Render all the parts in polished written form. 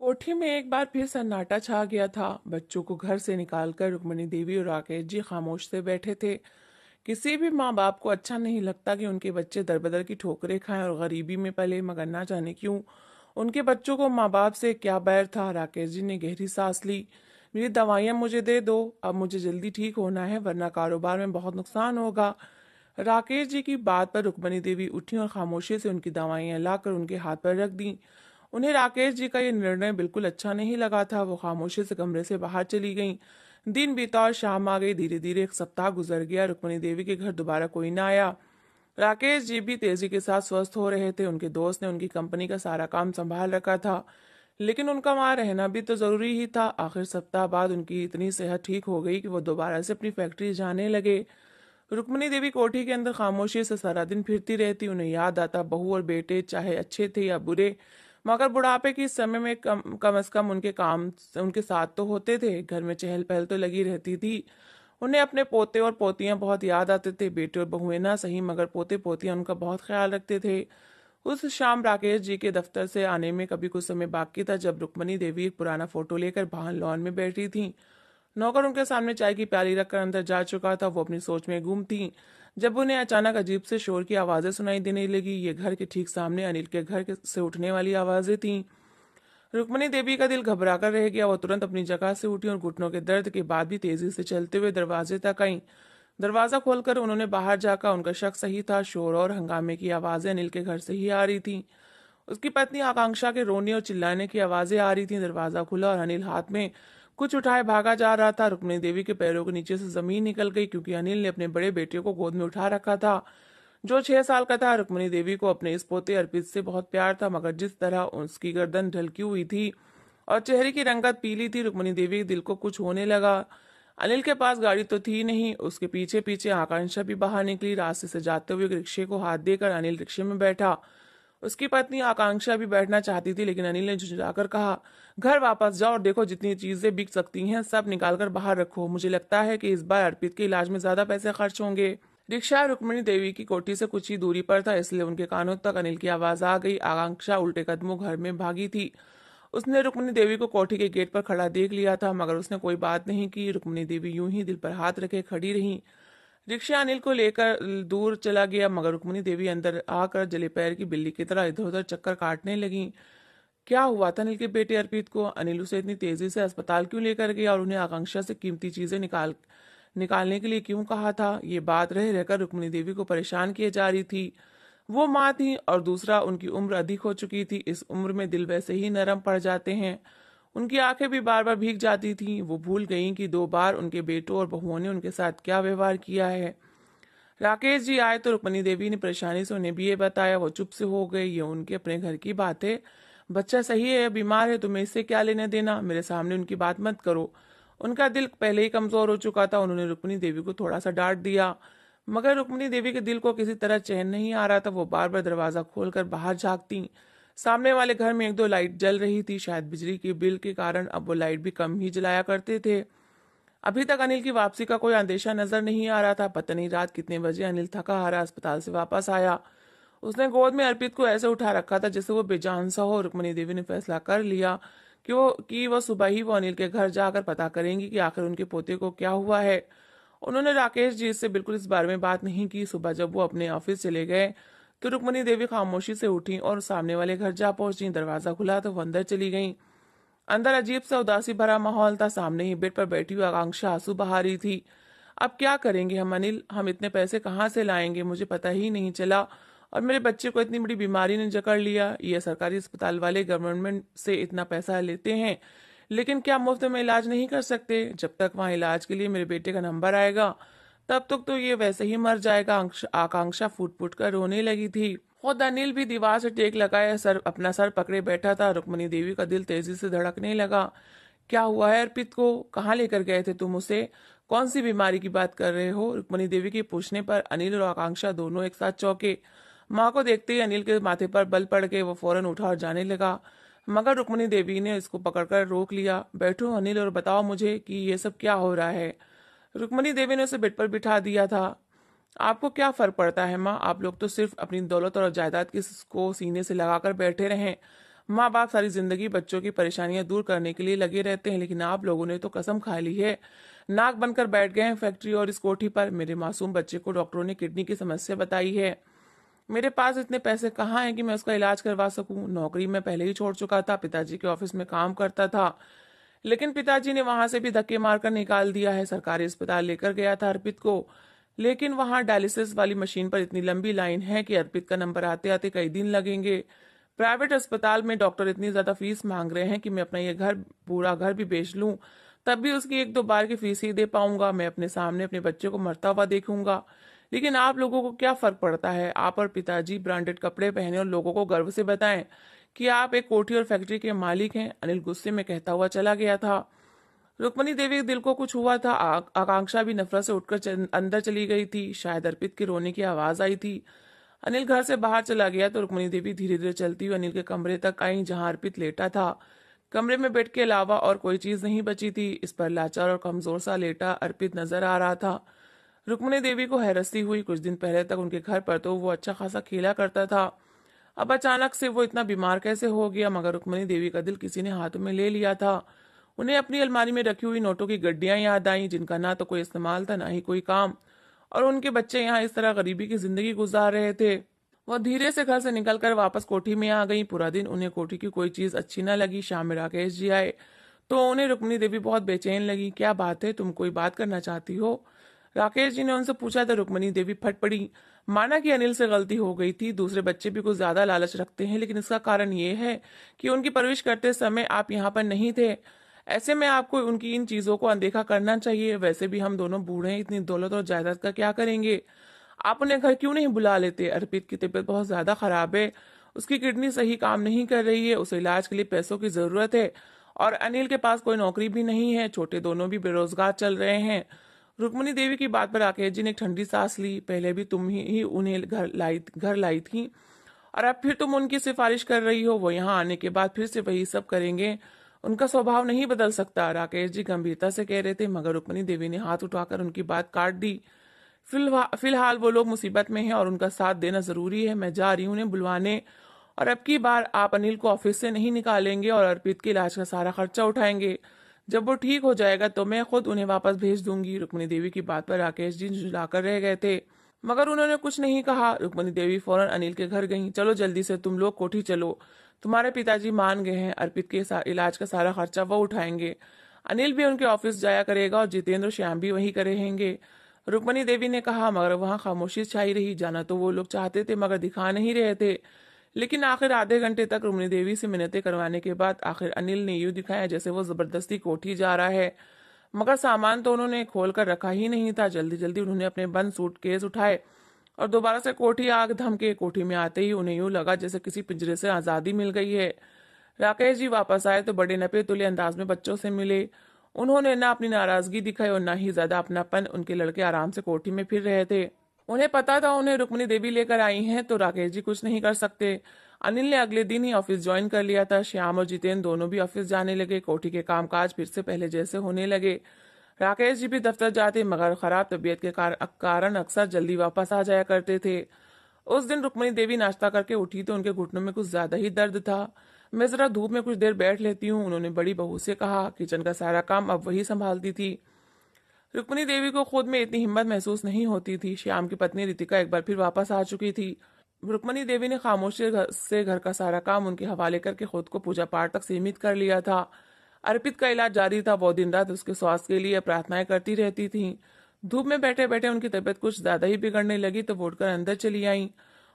कोठी में एक बार फिर सन्नाटा छा गया था। बच्चों को घर से निकालकर रुक्मणी देवी और राकेश जी खामोश से बैठे थे। किसी भी माँ बाप को अच्छा नहीं लगता कि उनके बच्चे दरबदर की ठोकरें खाएं और गरीबी में पले, मगर ना जाने क्यों उनके बच्चों को माँ बाप से क्या बैर था। राकेश जी ने गहरी सांस ली। मेरी दवाइयाँ मुझे दे दो, अब मुझे जल्दी ठीक होना है वरना कारोबार में बहुत नुकसान होगा। राकेश जी की बात पर रुक्मणी देवी उठी और खामोशी से उनकी दवाइयाँ लाकर उनके हाथ पर रख दी। उन्हें राकेश जी का ये निर्णय बिल्कुल अच्छा नहीं लगा था। वो खामोशी से कमरे से बाहर चली गईं। दिन बीता और शाम आ गई। धीरे धीरे एक सप्ताह गुजर गया। रुक्मणी देवी के घर दोबारा कोई ना आया। राकेश जी भी तेजी के साथ स्वस्थ हो रहे थे। उनके दोस्त ने उनकी कंपनी का सारा काम संभाल रखा था, लेकिन उनका वहां रहना भी तो जरूरी ही था। आखिर सप्ताह बाद उनकी इतनी सेहत ठीक हो गई कि वो दोबारा से अपनी फैक्ट्री जाने लगे। रुक्मणी देवी कोठी के अंदर खामोशी से सारा दिन फिरती रहती। उन्हें याद आता बहू और बेटे, चाहे अच्छे थे या बुरे, मगर बुढ़ापे के इस समय में कम से कम उनके काम उनके साथ तो होते थे। घर में चहल पहल तो लगी रहती थी। उन्हें अपने पोते और पोतियां बहुत याद आते थे। बेटे और बहुएं ना सही, मगर पोते पोतियां उनका बहुत ख्याल रखते थे। उस शाम राकेश जी के दफ्तर से आने में कभी कुछ समय बाकी था, जब रुक्मणी देवी एक पुराना फोटो लेकर बाहर लॉन में बैठी थी। नौकर उनके सामने चाय की प्याली रखकर अंदर जा चुका था। वो अपनी सोच में गुम थी, जब उन्हें अचानक अजीब से शोर की आवाजें सुनाई देने लगी। ये घर के ठीक सामने अनिल के से उठने वाली आवाजें थीं। रुक्मणी देवी का दिल घबराकर रह गया। वो तुरंत अपनी जगह से उठी और घुटनों के दर्द के बाद भी तेजी से चलते हुए दरवाजे तक आई। दरवाजा खोलकर उन्होंने बाहर जाकर, उनका शक सही था। शोर और हंगामे की आवाजें अनिल के घर से ही आ रही थी। उसकी पत्नी आकांक्षा के रोने और चिल्लाने की आवाजें आ रही थी। दरवाजा खुला और अनिल हाथ में कुछ उठाए भागा जा रहा था। रुक्मणी देवी के पैरों के नीचे से जमीन निकल गई, क्योंकि अनिल ने अपने बड़े बेटे को गोद में उठा रखा था, जो 6 साल का था। रुक्मणी देवी को अपने इस पोते अर्पित से बहुत प्यार था, मगर जिस तरह उसकी गर्दन ढलकी हुई थी और चेहरे की रंगत पीली थी, रुक्मणी देवी के दिल को कुछ होने लगा। अनिल के पास गाड़ी तो थी नहीं। उसके पीछे पीछे आकांक्षा भी बाहर निकली। रास्ते से जाते हुए रिक्शे को हाथ देकर अनिल रिक्शे में बैठा। उसकी पत्नी आकांक्षा भी बैठना चाहती थी, लेकिन अनिल ने झुंझलाकर कहा, घर वापस जाओ और देखो जितनी चीजें बिक सकती हैं सब निकाल कर बाहर रखो। मुझे लगता है कि इस बार अर्पित के इलाज में ज्यादा पैसे खर्च होंगे। रिक्शा रुक्मणी देवी की कोठी से कुछ ही दूरी पर था, इसलिए उनके कानों तक अनिल की आवाज आ गई। आकांक्षा उल्टे कदमों घर में भागी थी। उसने रुक्मणी देवी को कोठी के गेट पर खड़ा देख लिया था, मगर उसने कोई बात नहीं की। रुक्मणी देवी यूं ही दिल पर हाथ रखे खड़ी रही। रिक्शा अनिल को लेकर दूर चला गया, मगर रुक्मणी देवी अंदर आकर जले पैर की बिल्ली की तरह इधर उधर चक्कर काटने लगी। क्या हुआ था अनिल के बेटे अर्पित को? अनिल उसे इतनी तेजी से अस्पताल क्यों लेकर गया और उन्हें आकांक्षा से कीमती चीजें निकालने के लिए क्यों कहा था? ये बात रह रहकर रुक्मणी देवी को परेशान किए जा रही थी। वो माँ थी, और दूसरा उनकी उम्र अधिक हो चुकी थी। इस उम्र में दिल वैसे ही नरम पड़ जाते हैं। उनकी आंखें भी बार बार भीग जाती थीं। वो भूल गईं कि 2 बार उनके बेटों और बहुओं ने उनके साथ क्या व्यवहार किया है। राकेश जी आए तो रुक्मणी देवी ने परेशानी से उन्हें भी ये बताया। वो चुप से हो गए। ये उनके अपने घर की बात है। बच्चा सही है या बीमार है, तुम्हें इससे क्या लेना देना? मेरे सामने उनकी बात मत करो। उनका दिल पहले ही कमजोर हो चुका था। उन्होंने रुक्मणी देवी को थोड़ा सा डांट दिया, मगर रुक्मणी देवी के दिल को किसी तरह चैन नहीं आ रहा था। वो बार बार दरवाजा खोलकर बाहर झांकती। सामने वाले घर में एक दो लाइट जल रही थी। शायद बिजली के बिल के कारण अब वो लाइट भी कम ही जलाया करते थे। अभी तक अनिल की वापसी का कोई अंदेशा नजर नहीं आ रहा था। पता नहीं रात कितने बजे अनिल थका हारा अस्पताल से वापस आया। उसने गोद में अर्पित को ऐसे उठा रखा था जैसे वो बेजान सा हो। रुक्मणी देवी ने फैसला कर लिया कि वो सुबह ही वो अनिल के घर जाकर पता करेंगी कि आखिर उनके पोते को क्या हुआ है। उन्होंने राकेश जी से बिल्कुल इस बारे में बात नहीं की। सुबह जब वो अपने ऑफिस चले गए तो रुक्मणी देवी खामोशी से उठी और सामने वाले घर जा पहुंची। दरवाजा खुला तो वो अंदर चली गई। अंदर अजीब सा उदासी भरा माहौल था। सामने ही बेड पर बैठी हुई आकांक्षा आंसू बहा रही थी। अब क्या करेंगे हम अनिल? हम इतने पैसे कहाँ से लाएंगे? मुझे पता ही नहीं चला, और मेरे बच्चे को इतनी बड़ी बीमारी ने जकड़ लिया। ये सरकारी अस्पताल वाले गवर्नमेंट से इतना पैसा लेते हैं, लेकिन क्या मुफ्त में इलाज नहीं कर सकते? जब तक वहाँ इलाज के लिए मेरे बेटे का नंबर आएगा तब तक तो ये वैसे ही मर जाएगा। आकांक्षा फूट फूट कर रोने लगी थी। खुद अनिल भी दीवार से टेक लगाए अपना सर पकड़े बैठा था। रुक्मणी देवी का दिल तेजी से धड़कने लगा। क्या हुआ है अर्पित को? कहाँ लेकर गए थे तुम उसे? कौन सी बीमारी की बात कर रहे हो? रुक्मणी देवी के पूछने पर अनिल और आकांक्षा दोनों एक साथ चौंके। माँ को देखते ही अनिल के माथे पर बल पड़ गए। वो फौरन उठा और जाने लगा, मगर रुक्मणी देवी ने इसको पकड़कर रोक लिया। बैठो अनिल और बताओ मुझे कि ये सब क्या हो रहा है। रुक्मणी देवी ने उसे बेड पर बिठा दिया था। आपको क्या फर्क पड़ता है माँ? आप लोग तो सिर्फ अपनी दौलत और जायदाद को सीने से लगाकर बैठे रहें। माँ बाप सारी जिंदगी बच्चों की परेशानियां दूर करने के लिए लगे रहते हैं, लेकिन आप लोगों ने तो कसम खा ली है, नाक बनकर बैठ गए हैं फैक्ट्री और इस कोठी पर। मेरे मासूम बच्चे को डॉक्टरों ने किडनी की समस्या बताई है। मेरे पास इतने पैसे कहाँ हैं कि मैं उसका इलाज करवा सकूं। नौकरी मैं पहले ही छोड़ चुका था, पिताजी के ऑफिस में काम करता था, लेकिन पिताजी ने वहां से भी धक्के मारकर निकाल दिया है। सरकारी अस्पताल लेकर गया था अर्पित को, लेकिन वहां डायलिसिस वाली मशीन पर इतनी लंबी लाइन है कि अर्पित का नंबर आते आते कई दिन लगेंगे। प्राइवेट अस्पताल में डॉक्टर इतनी ज्यादा फीस मांग रहे हैं कि मैं अपना ये घर, पूरा घर भी बेच लूं तब भी उसकी एक दो बार की फीस ही दे पाऊंगा। मैं अपने सामने अपने बच्चे को मरता हुआ देखूंगा, लेकिन आप लोगों को क्या फर्क पड़ता है। आप और पिताजी ब्रांडेड कपड़े पहने और लोगों को गर्व से बताएं कि आप एक कोठी और फैक्ट्री के मालिक हैं। अनिल गुस्से में कहता हुआ चला गया था। रुक्मणी देवी के दिल को कुछ हुआ था। आकांक्षा भी नफरत से उठकर अंदर चली गई थी। शायद अर्पित के रोने की आवाज आई थी। अनिल घर से बाहर चला गया तो रुक्मणी देवी धीरे धीरे चलती हुई अनिल के कमरे तक आई, जहां अर्पित लेटा था। कमरे में बेड के अलावा और कोई चीज नहीं बची थी। इस पर लाचार और कमजोर सा लेटा अर्पित नजर आ रहा था। रुक्मणी देवी को हैरस्ती हुई। कुछ दिन पहले तक उनके घर पर तो वो अच्छा खासा खेला करता था, अब अचानक से वो इतना बीमार कैसे हो गया। मगर रुक्मणी देवी का दिल किसी ने हाथों में ले लिया था। उन्हें अपनी अलमारी में रखी हुई नोटों की गड्डियां याद आईं, जिनका ना तो कोई इस्तेमाल था ना ही कोई काम, और उनके बच्चे यहाँ इस तरह गरीबी की जिंदगी गुजार रहे थे। वह धीरे से घर से निकलकर वापस कोठी में आ गई। पूरा दिन उन्हें कोठी की कोई चीज अच्छी न लगी। शाम में राकेश जी आए तो उन्हें रुक्मणी देवी बहुत बेचैन लगी। क्या बात है, तुम कोई बात करना चाहती हो? राकेश जी ने उनसे पूछा तो रुक्मणी देवी फट पड़ी। माना कि अनिल से गलती हो गई थी, दूसरे बच्चे भी कुछ ज्यादा लालच रखते हैं, लेकिन इसका कारण ये है कि उनकी परवरिश करते समय आप यहाँ पर नहीं थे। ऐसे में आपको उनकी इन चीजों को अनदेखा करना चाहिए। वैसे भी हम दोनों बूढ़े हैं, इतनी दौलत और जायदाद का क्या करेंगे? आप उन्हें घर क्यों नहीं बुला लेते? अर्पित की तबीयत बहुत ज्यादा खराब है, उसकी किडनी सही काम नहीं कर रही है, उसे इलाज के लिए पैसों की जरूरत है, और अनिल के पास कोई नौकरी भी नहीं है। छोटे दोनों भी बेरोजगार चल रहे हैं। रुक्मणी देवी की बात पर राकेश जी ने एक ठंडी सांस ली। पहले भी तुम ही उन्हें घर लाई थी, और अब फिर तुम उनकी सिफारिश कर रही हो। वो यहाँ आने के बाद फिर से वही सब करेंगे। उनका स्वभाव नहीं बदल सकता, राकेश जी गंभीरता से कह रहे थे। मगर रुक्मणी देवी ने हाथ उठाकर उनकी बात काट दी। फिलहाल वो लोग मुसीबत में हैं और उनका साथ देना जरूरी है। मैं जा रही हूँ उन्हें बुलवाने, और अब की बार आप अनिल को ऑफिस से नहीं निकालेंगे और अर्पित के इलाज का सारा खर्चा उठाएंगे। जब वो ठीक हो जाएगा तो मैं खुद उन्हें वापस भेज दूंगी। रुक्मणी देवी की बात पर राकेश जी झुलाकर रह गए थे, मगर उन्होंने कुछ नहीं कहा। रुक्मणी देवी फौरन अनिल के घर गईं। चलो जल्दी से तुम लोग कोठी चलो, तुम्हारे पिताजी मान गए हैं, अर्पित के इलाज का सारा खर्चा वो उठाएंगे। अनिल भी उनके ऑफिस जाया करेगा और जितेंद्र और श्याम भी वही करेंगे। रुक्मणी देवी ने कहा, मगर वहां खामोशी छाई रही। जाना तो वो लोग चाहते थे मगर दिखा नहीं रहे थे। लेकिन आखिर आधे घंटे तक रुक्मणी देवी से मिन्नतें करवाने के बाद आखिर अनिल ने यूं दिखाया जैसे वो जबरदस्ती कोठी जा रहा है, मगर सामान तो उन्होंने खोल कर रखा ही नहीं था। जल्दी जल्दी उन्होंने अपने बंद सूटकेस उठाए और दोबारा से कोठी आग धमके। कोठी में आते ही उन्हें यूं लगा जैसे किसी पिंजरे से आजादी मिल गई है। राकेश जी वापस आए तो बड़े नपे तुले अंदाज में बच्चों से मिले। उन्होंने ना अपनी नाराजगी दिखाई और ना ही ज्यादा अपनापन। उनके लड़के आराम से कोठी में फिर रहे थे। उन्हें पता था उन्हें रुक्मणी देवी लेकर आई हैं तो राकेश जी कुछ नहीं कर सकते। अनिल ने अगले दिन ही ऑफिस ज्वाइन कर लिया था। श्याम और जितेंद्र दोनों भी ऑफिस जाने लगे। कोठी के कामकाज फिर से पहले जैसे होने लगे। राकेश जी भी दफ्तर जाते, मगर खराब तबीयत के कारण अक्सर जल्दी वापस आ जाया करते थे। उस दिन रुक्मणी देवी नाश्ता करके उठी तो उनके घुटनों में कुछ ज्यादा ही दर्द था। मैं जरा धूप में कुछ देर बैठ लेती हूँ, उन्होंने बड़ी बहू से कहा। किचन का सारा काम अब वही संभालती थी। रुक्मणी देवी को खुद में इतनी हिम्मत महसूस नहीं होती थी। श्याम की पत्नी रितिका एक बार फिर वापस आ चुकी थी। रुक्मणी देवी ने खामोशी से घर का सारा काम उनके हवाले करके खुद को पूजा पाठ तक सीमित कर लिया था। अर्पित का इलाज जारी था। वो दिन रात उसके स्वास्थ्य के लिए प्रार्थनाएं करती रहती थीं। धूप में बैठे बैठे उनकी तबीयत कुछ ज्यादा ही बिगड़ने लगी तो वो उठकर अंदर चली आई।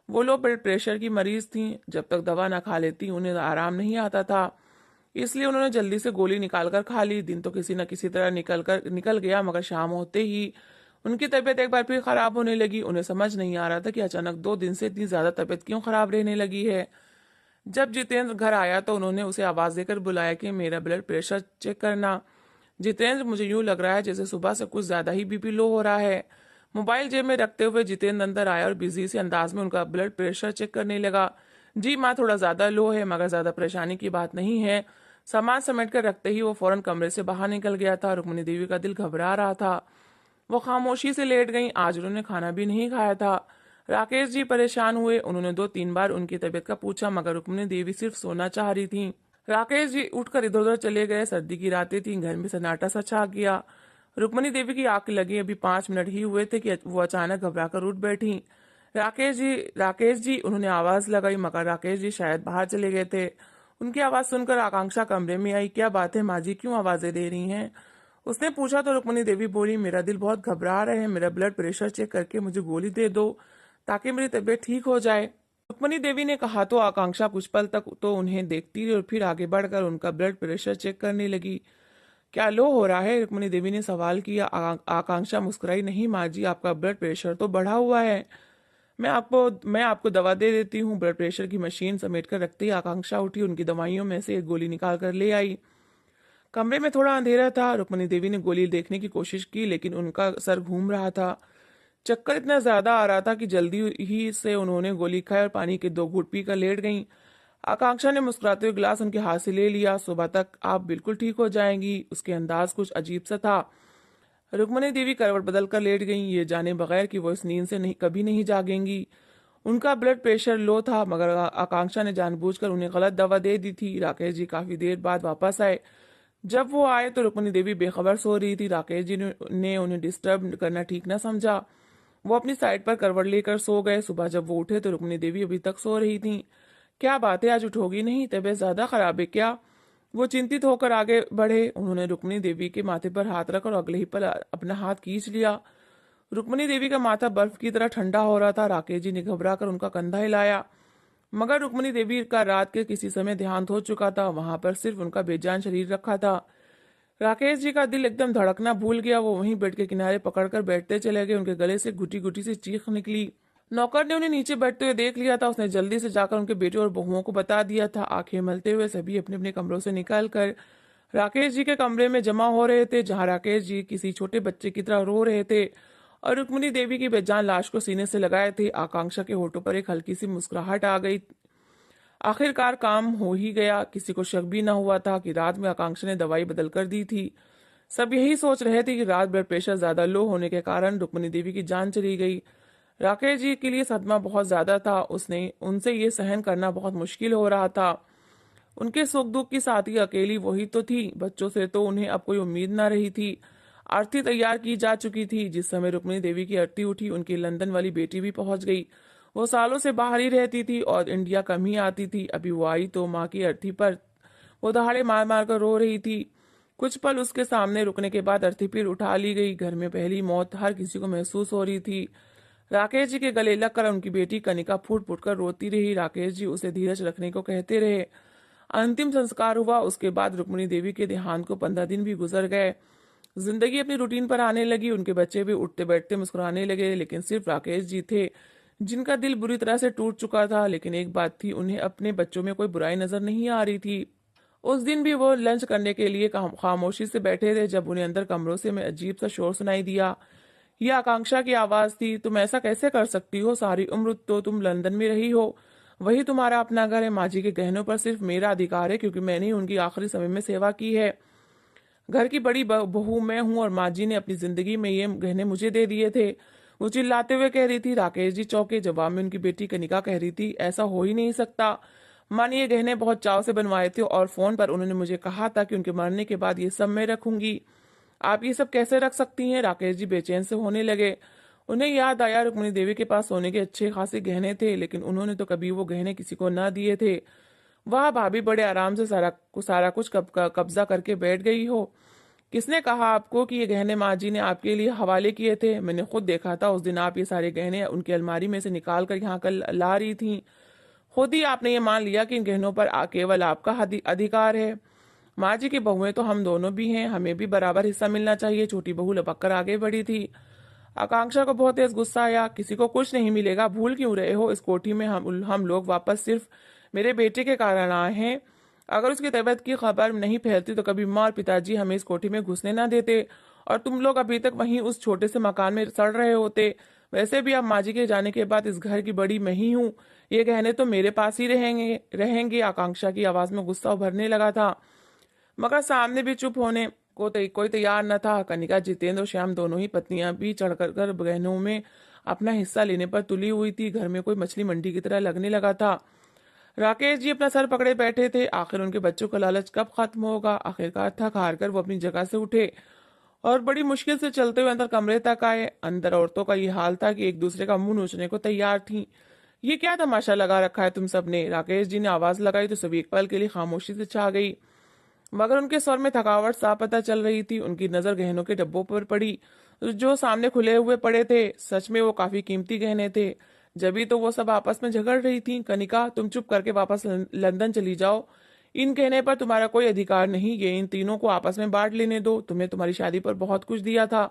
वो लोग ब्लड प्रेशर की मरीज थीं। जब तक दवा ना खा लेती उन्हें आराम नहीं आता था, इसलिए उन्होंने जल्दी से गोली निकालकर खा ली। दिन तो किसी न किसी तरह निकल गया, मगर शाम होते ही उनकी तबीयत एक बार फिर खराब होने लगी। उन्हें समझ नहीं आ रहा था कि अचानक 2 दिन से इतनी ज्यादा तबीयत क्यों खराब रहने लगी है। जब जितेंद्र घर आया तो उन्होंने उसे आवाज देकर बुलाया कि मेरा ब्लड प्रेशर चेक करना। जितेंद्र, मुझे यूं लग रहा है जैसे सुबह से कुछ ज्यादा ही बीपी लो हो रहा है। मोबाइल जेब में रखते हुए जितेंद्र अंदर आया और बिजी से अंदाज में उनका ब्लड प्रेशर चेक करने लगा। जी माँ, थोड़ा ज्यादा लो है, मगर ज्यादा परेशानी की बात नहीं है। सामान समेट कर रखते ही वो फौरन कमरे से बाहर निकल गया था। रुक्मणी देवी का दिल घबरा रहा था। वो खामोशी से लेट गई। आज उन्होंने खाना भी नहीं खाया था। राकेश जी परेशान हुए। उन्होंने 2-3 बार उनकी तबीयत का पूछा, मगर रुक्मिणी देवी सिर्फ सोना चाह रही थी। राकेश जी उठकर इधर उधर चले गए। सर्दी की रातें थीं, घर में सन्नाटा सा छा गया। रुक्मिणी देवी की आंख लगी अभी 5 मिनट ही हुए थे कि वो अचानक घबराकर उठ बैठी। राकेश जी, उन्होंने आवाज लगाई, मगर राकेश जी शायद बाहर चले गए थे। उनकी आवाज सुनकर आकांक्षा कमरे में आई। क्या बात है माँ जी, क्यों आवाजें दे रही हैं? उसने पूछा तो रुक्मिणी देवी बोली, मेरा दिल बहुत घबरा रहा है, मेरा ब्लड प्रेशर चेक करके मुझे गोली दे दो ताकि मेरी तबीयत ठीक हो जाए। रुक्मिणी देवी ने कहा तो आकांक्षा कुछ पल तक तो उन्हें देखती रही और फिर आगे बढ़कर उनका ब्लड प्रेशर चेक करने लगी। क्या लो हो रहा है? रुक्मिणी देवी ने सवाल किया। आकांक्षा मुस्कुराई, नहीं माँ जी, आपका ब्लड प्रेशर तो बढ़ा हुआ है। मैं आपको दवा दे देती हूँ। ब्लड प्रेशर की मशीन समेट कर रखते ही आकांक्षा उठी, उनकी दवाइयों में से एक गोली निकाल कर ले आई। कमरे में थोड़ा अंधेरा था। रुक्मिणी देवी ने गोली देखने की कोशिश की, लेकिन उनका सर घूम रहा था। चक्कर इतना ज्यादा आ रहा था कि जल्दी ही से उन्होंने गोली खाई और पानी के 2 घूंट पीकर लेट गईं। आकांक्षा ने मुस्कुराते हुए गिलास उनके हाथ से ले लिया। सुबह तक आप बिल्कुल ठीक हो जाएंगी। उसके अंदाज कुछ अजीब सा था। रुक्मिणी देवी करवट बदल कर लेट गईं, ये जाने बगैर कि वो इस नींद से कभी नहीं जागेंगी। उनका ब्लड प्रेशर लो था, मगर आकांक्षा ने जानबूझकर उन्हें गलत दवा दे दी थी। राकेश जी काफी देर बाद वापस आए। जब वो आए तो रुक्मिणी देवी बेखबर सो रही थी। राकेश जी ने उन्हें डिस्टर्ब करना ठीक न समझा। वो अपनी साइड पर करवट लेकर सो गए। सुबह जब वो उठे तो रुक्मिणी देवी अभी तक सो रही थी। क्या बात है, आज उठोगी नहीं? तबीयत ज्यादा खराब है क्या? वो चिंतित होकर आगे बढ़े। उन्होंने रुक्मिणी देवी के माथे पर हाथ रखा और अगले ही पल अपना हाथ खींच लिया। रुक्मिणी देवी का माथा बर्फ की तरह ठंडा हो रहा था। राकेश जी ने घबरा कर उनका कंधा हिलाया, मगर रुक्मिणी देवी का रात के किसी समय देहांत हो चुका था। वहां पर सिर्फ उनका बेजान शरीर रखा था। राकेश जी का दिल एकदम धड़कना भूल गया। वो वहीं बेड के किनारे पकड़कर बैठते चले गए। उनके गले से घुटी घुटी सी चीख निकली। नौकर ने उन्हें नीचे बैठते हुए देख लिया था। उसने जल्दी से जाकर उनके बेटे और बहुओं को बता दिया था। आंखें मलते हुए सभी अपने अपने कमरों से निकलकर राकेश जी के कमरे में जमा हो रहे थे, जहां राकेश जी किसी छोटे बच्चे की तरह रो रहे थे और रुक्मिणी देवी की बेजान लाश को सीने से लगाए थे। आकांक्षा के होठों पर एक हल्की सी मुस्कुराहट आ गई। आखिरकार काम हो ही गया। किसी को शक भी न हुआ था कि रात में आकांक्षा ने दवाई बदल कर दी थी। सब यही सोच रहे थे कि रात ब्लड प्रेशर ज्यादा लो होने के कारण रुक्मिणी देवी की जान चली गई। राकेश जी के लिए सदमा बहुत ज्यादा था। उसने उनसे ये सहन करना बहुत मुश्किल हो रहा था। उनके सुख दुख की साथी अकेली वही तो थी। बच्चों से तो उन्हें अब कोई उम्मीद न रही थी। आरती तैयार की जा चुकी थी। जिस समय रुक्मिणी देवी की आरती उठी, उनकी लंदन वाली बेटी भी पहुंच गई। वो सालों से बाहर ही रहती थी और इंडिया कम ही आती थी। अभी वो आई तो माँ की अर्थी पर वो दहाड़े मार मार कर रो रही थी। कुछ पल उसके सामने रुकने के बाद अर्थी फिर उठा ली गई। घर में पहली मौत हर किसी को महसूस हो रही थी। राकेश जी के गले लगकर उनकी बेटी कनिका फूट फूट कर रोती रही। राकेश जी उसे धीरज रखने को कहते रहे। अंतिम संस्कार हुआ। उसके बाद रुक्मिणी देवी के देहांत को 15 दिन भी गुजर गए। जिंदगी अपनी रूटीन पर आने लगी। उनके बच्चे भी उठते बैठते मुस्कुराने लगे, लेकिन सिर्फ राकेश जी थे जिनका दिल बुरी तरह से टूट चुका था। लेकिन एक बात थी, उन्हें अपने बच्चों में कोई बुराई नजर नहीं आ रही थी। उस दिन भी वो लंच करने के लिए खामोशी से बैठे थे, जब उन्हें अंदर कमरों से में अजीब सा शोर सुनाई दिया। यह आकांक्षा की आवाज थी। तुम ऐसा कैसे कर सकती हो? सारी उम्र तो तुम लंदन में रही हो, वही तुम्हारा अपना घर है। माँ जी के गहनों पर सिर्फ मेरा अधिकार है, क्योंकि मैंने उनकी आखिरी समय में सेवा की है। घर की बड़ी बहू मैं हूँ और माँ जी ने अपनी जिंदगी में ये गहने मुझे दे दिए थे। वो चिल्लाते हुए कह रही थी। राकेश जी चौंके। जवाब में उनकी बेटी कनिका कह रही थी, ऐसा हो ही नहीं सकता। माँ ने ये गहने बहुत चाव से बनवाए थे और फोन पर उन्होंने मुझे कहा था कि उनके मरने के बाद ये सब मैं रखूंगी। आप ये सब कैसे रख सकती हैं? राकेश जी बेचैन से होने लगे। उन्हें याद आया रुक्मिणी देवी के पास सोने के अच्छे खासे गहने थे, लेकिन उन्होंने तो कभी वो गहने किसी को न दिए थे। वह भाभी बड़े आराम से सारा कुछ कब्जा करके बैठ गई हो। किसने कहा आपको कि ये गहने माँ जी ने आपके लिए हवाले किए थे? मैंने खुद देखा था। उस दिन आप ये सारे गहने उनकी अलमारी में से निकाल कर यहाँ कल ला रही थी। खुद ही आपने ये मान लिया कि इन गहनों पर केवल आपका अधिकार है। माँ जी की बहुएं तो हम दोनों भी हैं, हमें भी बराबर हिस्सा मिलना चाहिए। छोटी बहू लपक कर आगे बढ़ी थी। आकांक्षा को बहुत तेज गुस्सा आया। किसी को कुछ नहीं मिलेगा, भूल क्यों रहे हो? इस कोठी में हम लोग वापस सिर्फ मेरे बेटे के कारण आए हैं। अगर उसकी तबीयत की खबर नहीं फैलती तो कभी माँ और पिताजी हमें इस कोठी में घुसने ना देते और तुम लोग अभी तक वहीं उस छोटे से मकान में सड़ रहे होते। वैसे भी अब माँ जी के जाने के बाद इस घर की बड़ी मैं ही हूँ। ये गहने तो मेरे पास ही रहेंगे। आकांक्षा की आवाज में गुस्सा उभरने लगा था, मगर सामने भी चुप होने को कोई तैयार न था। कनिका, जितेंद्र और श्याम दोनों ही पत्नियां भी चढ़कर गहनों में अपना हिस्सा लेने पर तुली हुई थी। घर में कोई मछली मंडी की तरह लगने लगा था। राकेश जी अपना सर पकड़े बैठे थे। आखिर उनके बच्चों का लालच कब खत्म होगा? आखिरकार थक हार कर वो अपनी जगह से उठे और बड़ी मुश्किल से चलते हुए अंदर कमरे तक आए। अंदर औरतों का ये हाल था कि एक दूसरे का मुंह नोचने को तैयार थीं। ये क्या तमाशा लगा रखा है तुम सबने? राकेश जी ने आवाज लगाई तो सभी एक पल के लिए खामोशी से छा गई, मगर उनके स्वर में थकावट साफ पता चल रही थी। उनकी नजर गहनों के डब्बों पर पड़ी जो सामने खुले हुए पड़े थे। सच में वो काफी कीमती गहने थे। जभी तो वो सब आपस में झगड़ रही थी। कनिका, तुम चुप करके वापस लंदन चली जाओ। इन कहने पर तुम्हारा कोई अधिकार नहीं। ये इन तीनों को आपस में बांट लेने दो। तुम्हें तुम्हारी शादी पर बहुत कुछ दिया था,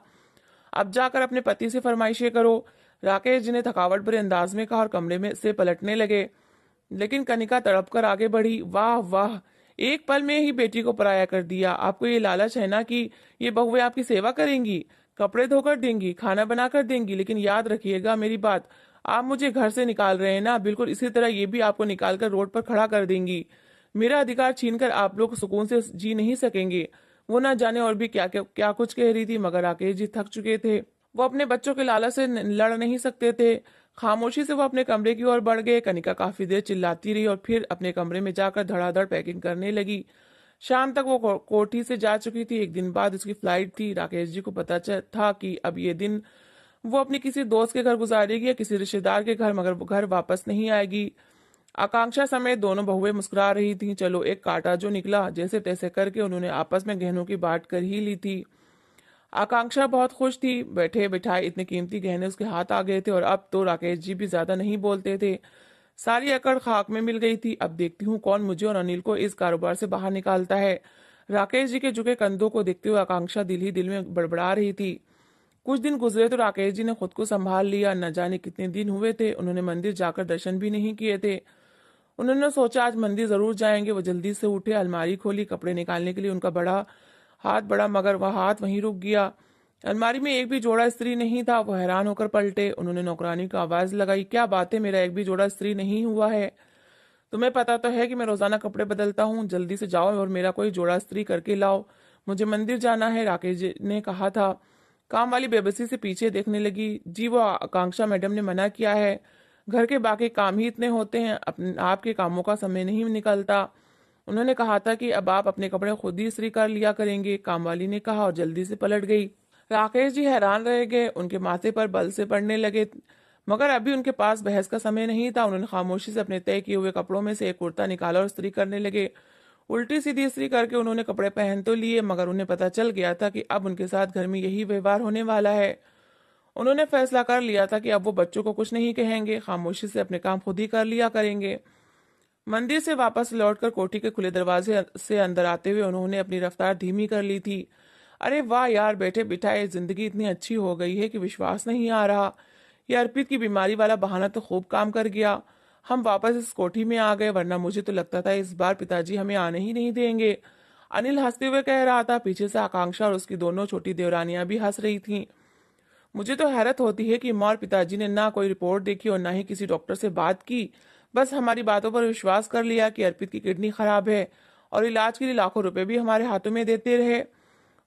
अब जाकर अपने पति से फरमाइशें करो। राकेश जी ने थकावट भरे अंदाज में कहा और कमरे में से पलटने लगे। लेकिन कनिका तड़प कर आगे बढ़ी। वाह वाह, एक पल में ही बेटी को पराया कर दिया। आपको ये लालच है ना कि ये बहुएं आपकी सेवा करेंगी, कपड़े धोकर देंगी, खाना बनाकर देंगी, लेकिन याद रखिएगा मेरी बात, आप मुझे घर से निकाल रहे हैं ना, बिल्कुल इसी तरह ये भी आपको निकाल कर रोड पर खड़ा कर देंगी। मेरा अधिकार छीनकर आप लोग सुकून से जी नहीं सकेंगे। वो ना जाने और भी क्या क्या, क्या कुछ कह रही थी, मगर राकेश जी थक चुके थे। वो अपने बच्चों के लालच से लड़ नहीं सकते थे। खामोशी से वो अपने कमरे की ओर बढ़ गए। कनिका काफी देर चिल्लाती रही और फिर अपने कमरे में जाकर धड़ाधड़ पैकिंग करने लगी। शाम तक वो कोठी से जा चुकी थी। एक दिन बाद उसकी फ्लाइट थी। राकेश जी को पता था कि अब ये दिन वो अपनी किसी दोस्त के घर गुजारेगी या किसी रिश्तेदार के घर, मगर वो घर वापस नहीं आएगी। आकांक्षा समेत दोनों बहुएं मुस्कुरा रही थीं। चलो, एक कांटा जो निकला, जैसे तैसे करके उन्होंने आपस में गहनों की बांट कर ही ली थी। आकांक्षा बहुत खुश थी। बैठे बिठाए इतने कीमती गहने उसके हाथ आ गए थे और अब तो राकेश जी भी ज्यादा नहीं बोलते थे। सारी अकड़ खाक में मिल गई थी। अब देखती हूँ कौन मुझे और अनिल को इस कारोबार से बाहर निकालता है। राकेश जी के झुके कंधों को देखते हुए आकांक्षा दिल ही दिल में बड़बड़ा रही थी। कुछ दिन गुजरे तो राकेश जी ने खुद को संभाल लिया। न जाने कितने दिन हुए थे उन्होंने मंदिर जाकर दर्शन भी नहीं किए थे। उन्होंने सोचा आज मंदिर जरूर जाएंगे। वो जल्दी से उठे, अलमारी खोली, कपड़े निकालने के लिए उनका बड़ा हाथ बढ़ा, मगर वह हाथ वहीं रुक गया। अलमारी में एक भी जोड़ा स्त्री नहीं था। वो हैरान होकर पलटे। उन्होंने नौकरानी को आवाज लगाई, क्या बात है, मेरा एक भी जोड़ा स्त्री नहीं हुआ है? तुम्हें पता तो है कि मैं रोजाना कपड़े बदलता हूँ। जल्दी से जाओ और मेरा कोई जोड़ा स्त्री करके लाओ, मुझे मंदिर जाना है, राकेश जी ने कहा था। काम वाली बेबसी से पीछे देखने लगी। जी, वो आकांक्षा मैडम ने मना किया है, घर के बाकी काम ही इतने होते हैं, आपके कामों का समय नहीं निकलता। उन्होंने कहा था कि अब आप अपने कपड़े खुद ही इस्त्री कर लिया करेंगे, कामवाली ने कहा और जल्दी से पलट गई। राकेश जी हैरान रह गए। उनके माथे पर बल से पड़ने लगे, मगर अभी उनके पास बहस का समय नहीं था। उन्होंने खामोशी से अपने तय किए हुए कपड़ों में से एक कुर्ता निकाला और इस्त्री करने लगे। उल्टी सीधी इस्त्री करके उन्होंने कपड़े पहन तो लिए, मगर उन्हें पता चल गया था कि अब उनके साथ घर में यही व्यवहार होने वाला है। उन्होंने फैसला कर लिया था कि अब वो बच्चों को कुछ नहीं कहेंगे, खामोशी से अपने काम खुद ही कर लिया करेंगे। मंदिर से वापस लौटकर कोठी के खुले दरवाजे से अंदर आते हुए उन्होंने अपनी रफ्तार धीमी कर ली थी। अरे वाह यार, बैठे बिठाए जिंदगी इतनी अच्छी हो गई है कि विश्वास नहीं आ रहा। ये अर्पित की बीमारी वाला बहाना तो खूब काम कर गया। हम वापस इस कोठी में आ गए, वरना मुझे तो लगता था इस बार पिताजी हमें आने ही नहीं देंगे। अनिल हंसते हुए कह रहा था। पीछे से आकांक्षा और उसकी दोनों छोटी देवरानियां भी हंस रही थीं। मुझे तो हैरत होती है कि माँ और पिताजी ने ना कोई रिपोर्ट देखी और ना ही किसी डॉक्टर से बात की। बस हमारी बातों पर विश्वास कर लिया कि अर्पित की किडनी खराब है और इलाज के लिए लाखों रुपए भी हमारे हाथों में देते रहे।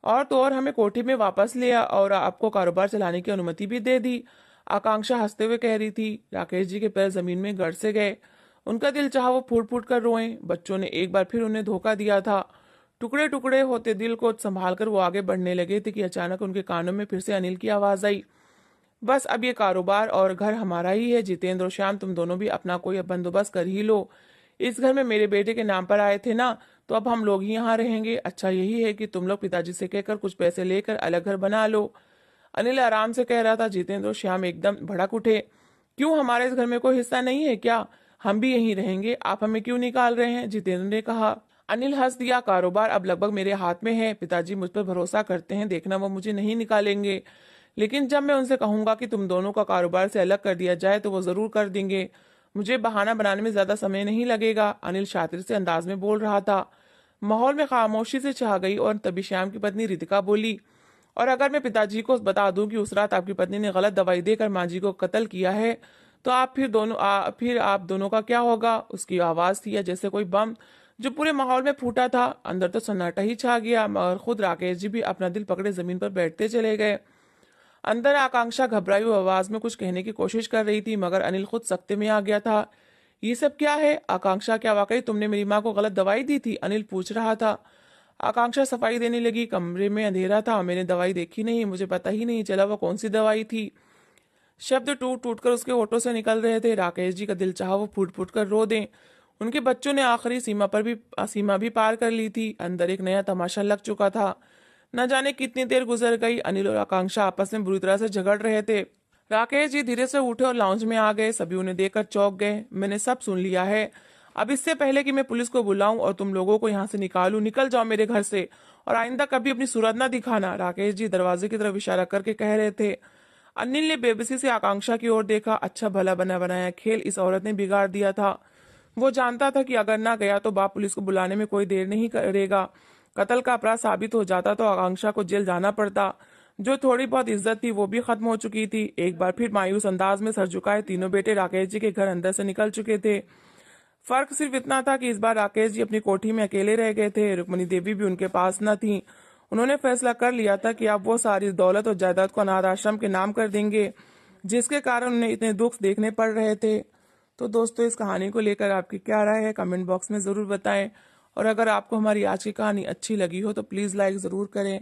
और तो और हमें कोठी में वापस लिया और आपको कारोबार चलाने की अनुमति भी दे दी, आकांक्षा हंसते हुए कह रही थी। राकेश जी के पैर जमीन में गड़ से गए। उनका दिल चाहा वो फूट फूट कर रोएं। बच्चों ने एक बार फिर उन्हें धोखा दिया था। टुकड़े टुकड़े होते दिल को संभाल कर वो आगे बढ़ने लगे थे कि अचानक उनके कानों में फिर से अनिल की आवाज आई। बस अब ये कारोबार और घर हमारा ही है। जितेंद्र और श्याम, तुम दोनों भी अपना कोई बंदोबस्त कर ही लो। इस घर में मेरे बेटे के नाम पर आए थे ना, तो अब हम लोग ही यहाँ रहेंगे। अच्छा यही है कि तुम लोग पिताजी से कहकर कुछ पैसे लेकर अलग घर बना लो, अनिल आराम से कह रहा था। जितेंद्र और श्याम एकदम भड़क उठे। क्यों, हमारे इस घर में कोई हिस्सा नहीं है क्या? हम भी यहीं रहेंगे, आप हमें क्यों निकाल रहे हैं? जितेंद्र ने कहा। अनिल हंस दिया। कारोबार अब लगभग मेरे हाथ में है, पिताजी मुझ पर भरोसा करते हैं, देखना वो मुझे नहीं निकालेंगे। लेकिन जब मैं उनसे कहूंगा कि तुम दोनों का कारोबार से अलग कर दिया जाए तो वो जरूर कर देंगे। मुझे बहाना बनाने में ज्यादा समय नहीं लगेगा, अनिल शातिर से अंदाज में बोल रहा था। माहौल में खामोशी से छा गई और तभी श्याम की पत्नी रितिका बोली, और अगर मैं पिताजी को बता दूं कि उस रात आपकी पत्नी ने गलत दवाई देकर माँ जी को कत्ल किया है, तो आप फिर आप दोनों का क्या होगा? उसकी आवाज थी जैसे कोई बम जो पूरे माहौल में फूटा था। अंदर तो सन्नाटा ही छा गया, मगर खुद राकेश जी भी अपना दिल पकड़े जमीन पर बैठते चले गए। अंदर आकांक्षा घबराई हुई आवाज में कुछ कहने की कोशिश कर रही थी, मगर अनिल खुद सख्ते में आ गया था। ये सब क्या है आकांक्षा? क्या वाकई तुमने मेरी माँ को गलत दवाई दी थी? अनिल पूछ रहा था। आकांक्षा सफाई देने लगी। कमरे में अंधेरा था, मैंने दवाई देखी नहीं, मुझे पता ही नहीं चला वो कौन सी दवाई थी। शब्द टूट टूट कर उसके होठों से निकल रहे थे। राकेश जी का दिल चाहा वो फूट फूट कर रो दें। उनके बच्चों ने आखिरी सीमा भी पार कर ली थी। अंदर एक नया तमाशा लग चुका था। न जाने कितनी देर गुजर गई। अनिल और आकांक्षा आपस में बुरी तरह से झगड़ रहे थे। राकेश जी धीरे से उठे और लाउंज में आ गए। सभी उन्हें देखकर चौंक गए। मैंने सब सुन लिया है। अब इससे पहले कि मैं पुलिस को बुलाऊं और तुम लोगों को यहाँ से निकालूं, निकल जाओ मेरे घर से और आइंदा कभी अपनी सूरत ना दिखाना, राकेश जी दरवाजे की तरफ इशारा करके कह रहे थे। अनिल ने बेबसी से आकांक्षा की ओर देखा। अच्छा भला बना बनाया खेल इस औरत ने बिगाड़ दिया था। वो जानता था कि अगर ना गया तो बाप पुलिस को बुलाने में कोई देर नहीं करेगा। कत्ल का अपराध साबित हो जाता तो आकांक्षा को जेल जाना पड़ता। जो थोड़ी बहुत इज्जत थी वो भी खत्म हो चुकी थी। एक बार फिर मायूस अंदाज में सर झुकाए तीनों बेटे राकेश जी के घर अंदर से निकल चुके थे। फर्क सिर्फ इतना था कि इस बार राकेश जी अपनी कोठी में अकेले रह गए थे। रुक्मणी देवी भी उनके पास न थी। उन्होंने फैसला कर लिया था कि अब वो सारी दौलत और जायदाद को अनाथ आश्रम के नाम कर देंगे, जिसके कारण उन्हें इतने दुख देखने पड़ रहे थे। तो दोस्तों, इस कहानी को लेकर आपकी क्या राय है कमेंट बॉक्स में ज़रूर बताएं। और अगर आपको हमारी आज की कहानी अच्छी लगी हो तो प्लीज़ लाइक ज़रूर करें।